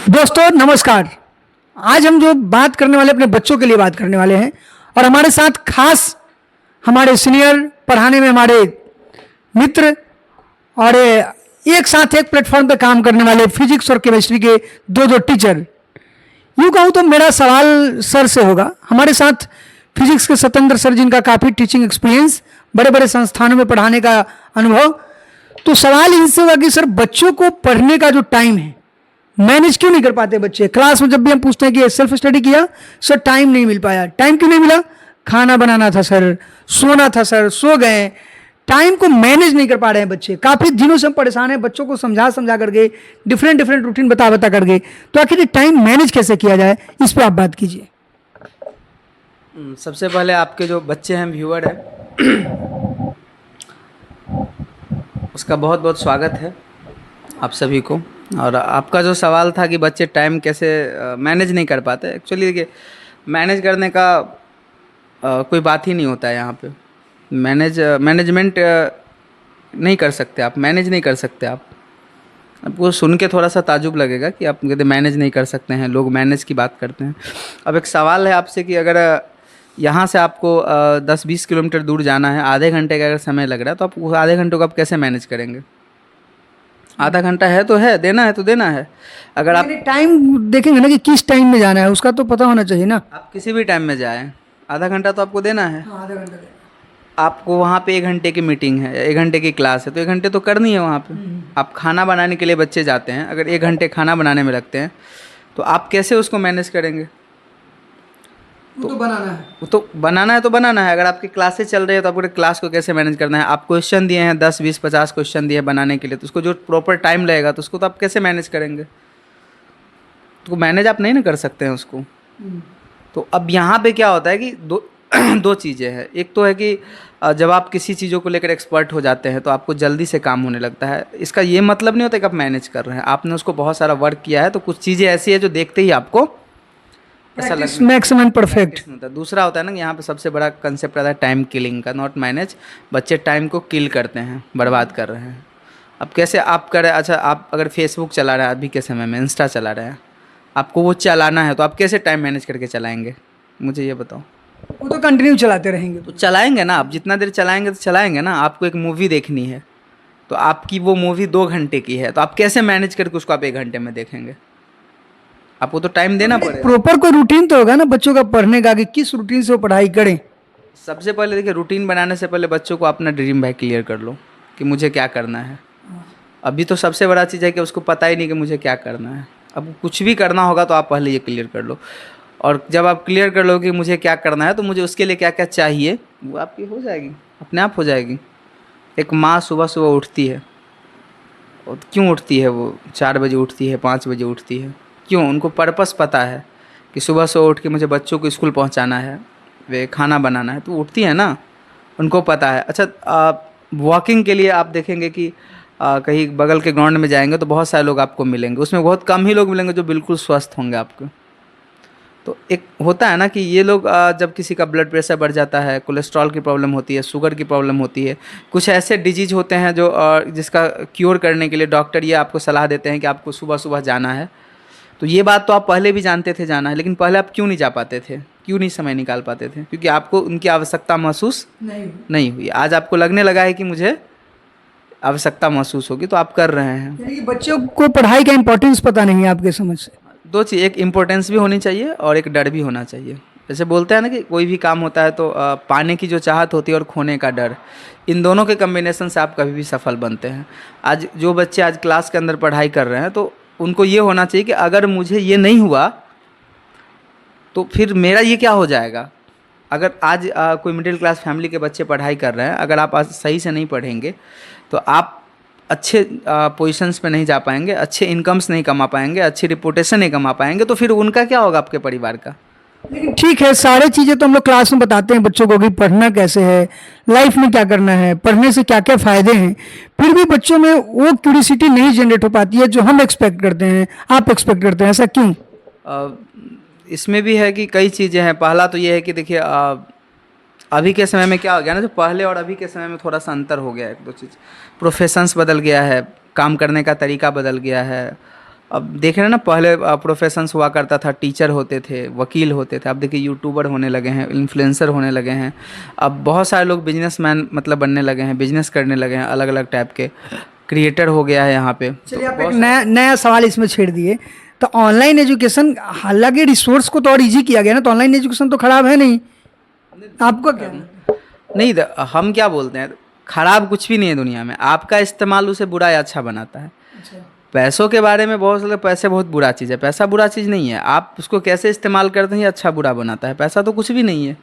दोस्तों नमस्कार। आज हम जो बात करने वाले अपने बच्चों के लिए बात करने वाले हैं और हमारे साथ खास हमारे सीनियर पढ़ाने में हमारे मित्र और एक साथ एक प्लेटफॉर्म पे काम करने वाले फिजिक्स और केमिस्ट्री के दो टीचर। यूँ कहूँ तो मेरा सवाल सर से होगा। हमारे साथ फिजिक्स के सत्येंद्र सर जिनका काफ़ी टीचिंग एक्सपीरियंस, बड़े बड़े संस्थानों में पढ़ाने का अनुभव। तो सवाल इनसे होगा कि सर बच्चों को पढ़ने का जो टाइम है मैनेज क्यों नहीं कर पाते बच्चे। क्लास में जब भी हम पूछते हैं कि सेल्फ स्टडी किया सर, टाइम नहीं मिल पाया। टाइम क्यों नहीं मिला? खाना बनाना था सर, सोना था सर, सो गए। टाइम को मैनेज नहीं कर पा रहे हैं बच्चे। काफ़ी दिनों से हम परेशान हैं, बच्चों को समझा करके डिफरेंट रूटीन बता करके। तो आखिर ये टाइम मैनेज कैसे किया जाए, इस पर आप बात कीजिए। सबसे पहले आपके जो बच्चे हैं, व्यूअर हैं, उसका बहुत बहुत स्वागत है आप सभी को। और आपका जो सवाल था कि बच्चे टाइम कैसे मैनेज नहीं कर पाते, एक्चुअली देखिए मैनेज करने का कोई बात ही नहीं होता है यहाँ पे। मैनेजमेंट नहीं कर सकते आप, मैनेज नहीं कर सकते आप। आपको सुन के थोड़ा सा ताजुब लगेगा कि आप कहते मैनेज नहीं कर सकते हैं, लोग मैनेज की बात करते हैं। अब एक सवाल है आपसे कि अगर यहाँ से आपको 10-20 किलोमीटर दूर जाना है, आधे घंटे का अगर समय लग रहा है, तो आप उस आधे घंटे को आप कैसे मैनेज करेंगे? आधा घंटा है तो है, देना है तो देना है। अगर आप टाइम देखेंगे ना कि किस टाइम में जाना है, उसका तो पता होना चाहिए ना। आप किसी भी टाइम में जाएं, आधा घंटा तो आपको देना है। आधा घंटा आपको वहाँ पे 1 घंटे की मीटिंग है, 1 घंटे की क्लास है, तो 1 घंटे तो करनी है वहाँ पे। आप खाना बनाने के लिए बच्चे जाते हैं, अगर 1 घंटे खाना बनाने में लगते हैं तो आप कैसे उसको मैनेज करेंगे? तो बनाना है, वो तो बनाना है। अगर आपकी क्लासेस चल रही है तो आपको क्लास को कैसे मैनेज करना है? आप क्वेश्चन दिए हैं 10, 20, 50 क्वेश्चन दिए हैं बनाने के लिए, तो उसको जो प्रॉपर टाइम लगेगा तो उसको तो आप कैसे मैनेज करेंगे? तो मैनेज आप नहीं ना कर सकते हैं उसको। तो अब यहाँ पे क्या होता है कि दो चीज़ें हैं। एक तो है कि जब आप किसी चीज़ों को लेकर एक्सपर्ट हो जाते हैं तो आपको जल्दी से काम होने लगता है। इसका ये मतलब नहीं होता कि आप मैनेज कर रहे हैं, आपने उसको बहुत सारा वर्क किया है, तो कुछ चीज़ें ऐसी है जो देखते ही आपको ऐसा लगता है मैक्सिमम परफेक्ट। दूसरा होता है ना कि यहाँ पे सबसे बड़ा कंसेप्ट आता है टाइम किलिंग का, नॉट मैनेज। बच्चे टाइम को किल करते हैं, बर्बाद कर रहे हैं। अब कैसे आप करें? अच्छा, आप अगर फेसबुक चला रहे हैं अभी के समय में, इंस्टा चला रहे हैं, आपको वो चलाना है तो आप कैसे टाइम मैनेज करके चलाएंगे? मुझे ये बताओ। वो तो कंटिन्यू चलाते रहेंगे। तो चलाएंगे ना, आप जितना देर चलाएंगे तो चलाएंगे ना। आपको एक मूवी देखनी है तो आपकी वो मूवी 2 घंटे की है, तो आप कैसे मैनेज करके उसको आप 1 घंटे में देखेंगे? आपको तो टाइम देना पड़ेगा। प्रॉपर कोई रूटीन तो होगा ना बच्चों का पढ़ने का, कि किस रूटीन से वो पढ़ाई करें। सबसे पहले देखिए, रूटीन बनाने से पहले बच्चों को अपना ड्रीम भाई क्लियर कर लो कि मुझे क्या करना है। अभी तो सबसे बड़ा चीज़ है कि उसको पता ही नहीं कि मुझे क्या करना है। अब कुछ भी करना होगा तो आप पहले ये क्लियर कर लो, और जब आप क्लियर कर लो कि मुझे क्या करना है तो मुझे उसके लिए क्या क्या चाहिए, वो आपकी हो जाएगी, अपने आप हो जाएगी। एक माँ सुबह सुबह उठती है, और क्यों उठती है? वो 4 बजे उठती है, 5 बजे उठती है, क्यों? उनको पर्पस पता है कि सुबह सुबह उठ के मुझे बच्चों को स्कूल पहुंचाना है, वे खाना बनाना है, तो उठती है ना, उनको पता है। अच्छा, वॉकिंग के लिए आप देखेंगे कि कहीं बगल के ग्राउंड में जाएंगे तो बहुत सारे लोग आपको मिलेंगे, उसमें बहुत कम ही लोग मिलेंगे जो बिल्कुल स्वस्थ होंगे आपको। तो एक होता है ना कि ये लोग जब किसी का ब्लड प्रेशर बढ़ जाता है, कोलेस्ट्रॉल की प्रॉब्लम होती है, शुगर की प्रॉब्लम होती है, कुछ ऐसे डिजीज होते हैं जो जिसका क्योर करने के लिए डॉक्टर ये आपको सलाह देते हैं कि आपको सुबह सुबह जाना है। तो ये बात तो आप पहले भी जानते थे जाना है, लेकिन पहले आप क्यों नहीं जा पाते थे? क्यों नहीं समय निकाल पाते थे? क्योंकि आपको उनकी आवश्यकता महसूस नहीं हुई। आज आपको लगने लगा है कि मुझे आवश्यकता महसूस होगी, तो आप कर रहे हैं। यानी कि बच्चों को पढ़ाई का इंपॉर्टेंस पता नहीं है आपके समझ से। 2 चीज़, एक इम्पोर्टेंस भी होनी चाहिए और एक डर भी होना चाहिए। जैसे बोलते हैं ना कि कोई भी काम होता है तो पाने की जो चाहत होती है और खोने का डर, इन दोनों के कम्बिनेशन से आप कभी भी सफल बनते हैं। आज जो बच्चे आज क्लास के अंदर पढ़ाई कर रहे हैं तो उनको ये होना चाहिए कि अगर मुझे ये नहीं हुआ तो फिर मेरा ये क्या हो जाएगा। अगर आज कोई मिडिल क्लास फैमिली के बच्चे पढ़ाई कर रहे हैं, अगर आप आज सही से नहीं पढ़ेंगे तो आप अच्छे पोजीशंस पे नहीं जा पाएंगे, अच्छे इनकम्स नहीं कमा पाएंगे, अच्छी रिपुटेशन नहीं कमा पाएंगे, तो फिर उनका क्या होगा आपके परिवार का? लेकिन ठीक है, सारी चीज़ें तो हम लोग क्लास में बताते हैं बच्चों को कि पढ़ना कैसे है, लाइफ में क्या करना है, पढ़ने से क्या क्या फ़ायदे हैं। फिर भी बच्चों में वो क्यूरियोसिटी नहीं जनरेट हो पाती है जो हम एक्सपेक्ट करते हैं, आप एक्सपेक्ट करते हैं। ऐसा क्यों? इसमें भी है कि कई चीज़ें हैं। पहला तो ये है कि देखिए अभी के समय में क्या हो गया ना, जो पहले और अभी के समय में थोड़ा सा अंतर हो गया है। 1-2 चीज़, प्रोफेशंस बदल गया है, काम करने का तरीका बदल गया है, अब देख रहे हैं ना, पहले प्रोफेशंस हुआ करता था, टीचर होते थे, वकील होते थे, अब देखिए यूट्यूबर होने लगे हैं, इन्फ्लुएंसर होने लगे हैं, अब बहुत सारे लोग बिजनेसमैन मतलब बनने लगे हैं, बिजनेस करने लगे हैं, अलग अलग टाइप के क्रिएटर हो गया है यहाँ पे। चलिए आप एक नया नया सवाल इसमें छेड़ दिए। तो ऑनलाइन एजुकेशन, हालांकि रिसोर्स को तो और इजी किया गया ना, तो ऑनलाइन एजुकेशन तो खराब है नहीं, आपका क्या? नहीं, हम क्या बोलते हैं, खराब कुछ भी नहीं है दुनिया में, आपका इस्तेमाल उसे बुरा या अच्छा बनाता है। पैसों के बारे में बहुत सारे, पैसे बहुत बुरा चीज़ है, पैसा बुरा चीज़ नहीं है, आप उसको कैसे इस्तेमाल करते हैं ये अच्छा बुरा बनाता है, पैसा तो कुछ भी नहीं है।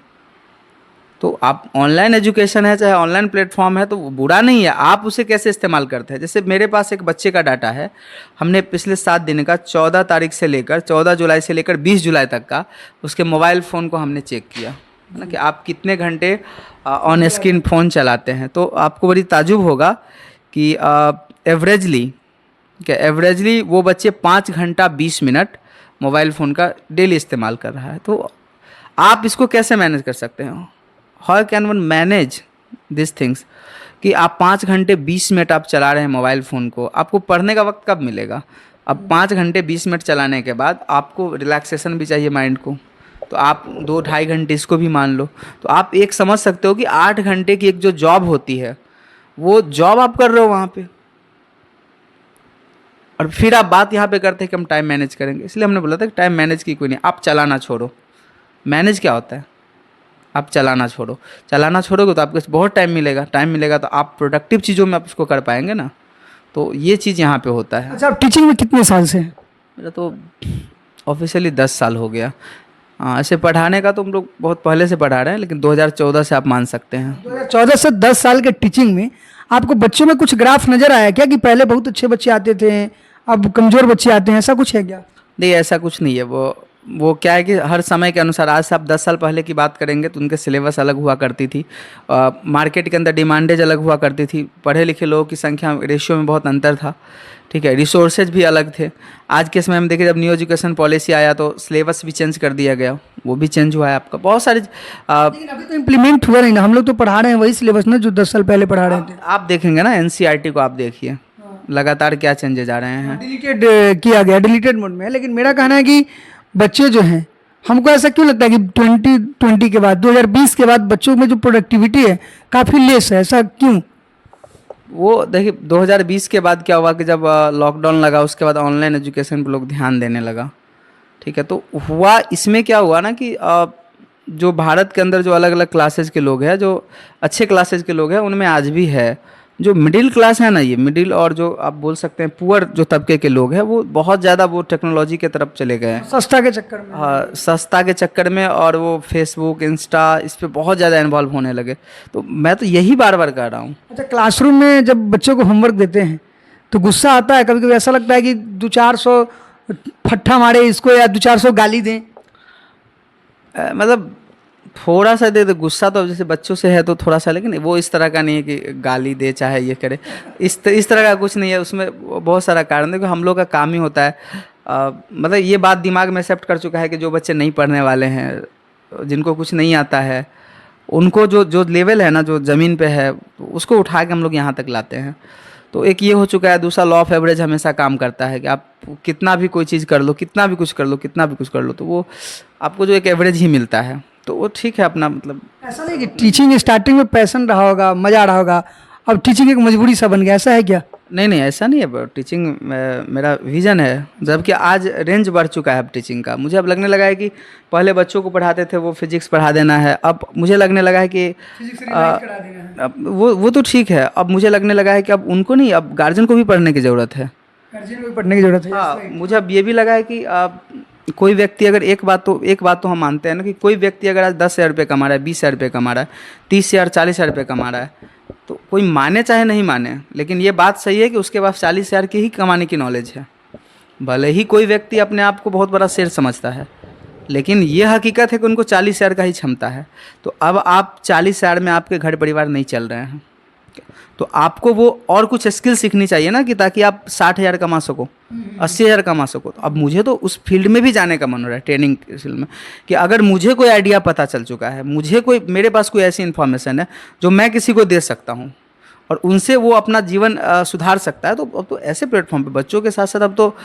तो आप ऑनलाइन एजुकेशन है, चाहे ऑनलाइन प्लेटफॉर्म है, तो वो बुरा नहीं है, आप उसे कैसे इस्तेमाल करते हैं। जैसे मेरे पास एक बच्चे का डाटा है, हमने पिछले 7 दिन का 14 तारीख से लेकर 14 जुलाई से लेकर 20 जुलाई तक का उसके मोबाइल फ़ोन को हमने चेक किया ना, कि आप कितने घंटे ऑन स्क्रीन फ़ोन चलाते हैं। तो आपको बड़ी ताजुब होगा कि एवरेजली वो बच्चे 5 घंटा 20 मिनट मोबाइल फ़ोन का डेली इस्तेमाल कर रहा है। तो आप इसको कैसे मैनेज कर सकते हैं? How can one manage this things, कि आप 5 घंटे 20 मिनट आप चला रहे हैं मोबाइल फ़ोन को, आपको पढ़ने का वक्त कब मिलेगा? अब 5 घंटे 20 मिनट चलाने के बाद आपको रिलैक्सेशन भी चाहिए माइंड को, तो आप 2-2.5 घंटे इसको भी मान लो, तो आप एक समझ सकते हो कि 8 घंटे की एक जो जॉब होती है, वो जॉब आप कर रहे हो वहाँ पे, और फिर आप बात यहाँ पे करते हैं कि हम टाइम मैनेज करेंगे। इसलिए हमने बोला था कि टाइम मैनेज की कोई नहीं, आप चलाना छोड़ो। मैनेज क्या होता है? आप चलाना छोड़ोगे तो आपको बहुत टाइम मिलेगा तो आप प्रोडक्टिव चीज़ों में आप उसको कर पाएंगे ना। तो ये चीज़ यहाँ पे होता है। अच्छा, आप टीचिंग में कितने साल से हैं? मेरा तो ऑफिशियली 10 साल हो गया। ऐसे पढ़ाने का तो हम लोग बहुत पहले से पढ़ा रहे हैं, लेकिन 2014 से आप मान सकते हैं। 2014 से 10 साल के टीचिंग में आपको बच्चों में कुछ ग्राफ नजर आया क्या, कि पहले बहुत अच्छे बच्चे आते थे, अब कमज़ोर बच्चे आते हैं, ऐसा कुछ है क्या? नहीं, ऐसा कुछ नहीं है। वो क्या है कि हर समय के अनुसार, आज से आप 10 साल पहले की बात करेंगे तो उनके सिलेबस अलग हुआ करती थी, मार्केट के अंदर डिमांडेज अलग हुआ करती थी, पढ़े लिखे लोगों की संख्या रेशियो में बहुत अंतर था, ठीक है, रिसोर्सेज भी अलग थे। आज के समय में देखिए, जब न्यू एजुकेशन पॉलिसी आया तो सिलेबस भी चेंज कर दिया गया, वो भी चेंज हुआ है आपका, बहुत सारे लेकिन अभी तो इम्प्लीमेंट हुआ नहीं ना, हम लोग तो पढ़ा रहे हैं वही सिलेबस ना जो 10 साल पहले पढ़ा रहे थे। आप देखेंगे ना, एनसीईआरटी को आप देखिए, लगातार क्या चेंजेज आ रहे हैं। डिलीटेड किया गया, डिलीटेड मोड में है। लेकिन मेरा कहना है कि बच्चे जो हैं, हमको ऐसा क्यों लगता है कि 2020 के बाद, 2020 के बाद बच्चों में जो प्रोडक्टिविटी है काफ़ी लेस है, ऐसा क्यों? वो देखिए, 2020 के बाद क्या हुआ कि जब लॉकडाउन लगा, उसके बाद ऑनलाइन एजुकेशन पर लोग ध्यान देने लगा, ठीक है। तो हुआ, इसमें क्या हुआ ना कि जो भारत के अंदर जो अलग अलग क्लासेज के लोग हैं, जो अच्छे क्लासेज के लोग हैं, उनमें आज भी है जो मिडिल क्लास है ना, ये मिडिल और जो आप बोल सकते हैं पुअर जो तबके के लोग हैं, वो बहुत ज़्यादा वो टेक्नोलॉजी के तरफ चले गए हैं, सस्ता के चक्कर में। हाँ, सस्ता के चक्कर में, और वो फेसबुक, इंस्टा, इस पे बहुत ज़्यादा इन्वॉल्व होने लगे। तो मैं तो यही बार बार कह रहा हूँ। अच्छा, क्लासरूम में जब बच्चों को होमवर्क देते हैं तो गुस्सा आता है, कभी कभी ऐसा लगता है कि 200-400 फट्ठा मारे इसको, या 200-400 गाली दें? मतलब थोड़ा सा दे, गुस्सा तो जैसे बच्चों से है तो थोड़ा सा, लेकिन वो इस तरह का नहीं है कि गाली दे चाहे ये करे, इस तरह का कुछ नहीं है। उसमें बहुत सारा कारण है कि हम लोग का काम ही होता है, मतलब ये बात दिमाग में एक्सेप्ट कर चुका है कि जो बच्चे नहीं पढ़ने वाले हैं, जिनको कुछ नहीं आता है, उनको जो लेवल है ना, जो ज़मीन पे है, उसको उठा के हम लोग यहाँ तक लाते हैं। तो एक ये हो चुका है। दूसरा, लॉ ऑफ एवरेज हमेशा काम करता है कि आप कितना भी कोई चीज़ कर लो, कितना भी कुछ कर लो, तो वो आपको जो एक एवरेज ही मिलता है, तो वो ठीक है अपना। मतलब ऐसा नहीं कि टीचिंग स्टार्टिंग में पैसन रहा होगा, मज़ा आ रहा होगा, अब टीचिंग एक मजबूरी सा बन गया, ऐसा है क्या? नहीं, ऐसा नहीं है। टीचिंग मेरा विज़न है, जबकि आज रेंज बढ़ चुका है अब टीचिंग का। मुझे अब लगने लगा है कि पहले बच्चों को पढ़ाते थे वो फिजिक्स पढ़ा देना है, अब मुझे लगने लगा है कि अब वो तो ठीक है, अब मुझे लगने लगा है कि अब उनको नहीं, अब गार्जियन को भी पढ़ने की ज़रूरत है। गार्जियन को भी पढ़ने की ज़रूरत है। हाँ, मुझे अब ये भी लगा है कि कोई व्यक्ति अगर एक बात तो हम मानते हैं ना, कि कोई व्यक्ति अगर आज 10,000 रुपये कमा रहा है, 20,000 रुपये कमा रहा है, 30,000 40,000 रुपये कमा रहा है, तो कोई माने चाहे नहीं माने, लेकिन ये बात सही है कि उसके पास 40,000 की ही कमाने की नॉलेज है। भले ही कोई व्यक्ति अपने आप को बहुत बड़ा शेर समझता है, लेकिन ये हकीकत है कि उनको 40,000 का ही क्षमता है। तो अब आप 40,000 में आपके घर परिवार नहीं चल रहे हैं, तो आपको वो और कुछ स्किल सीखनी चाहिए ना, कि ताकि आप 60,000 कमा सको, 80,000 कमा सको। तो अब मुझे तो उस फील्ड में भी जाने का मन हो रहा है, ट्रेनिंग फील्ड में, कि अगर मुझे कोई आइडिया पता चल चुका है, मेरे पास कोई ऐसी इन्फॉर्मेशन है जो मैं किसी को दे सकता हूँ और उनसे वो अपना जीवन सुधार सकता है, तो अब तो ऐसे प्लेटफॉर्म पे बच्चों के साथ साथ अब तो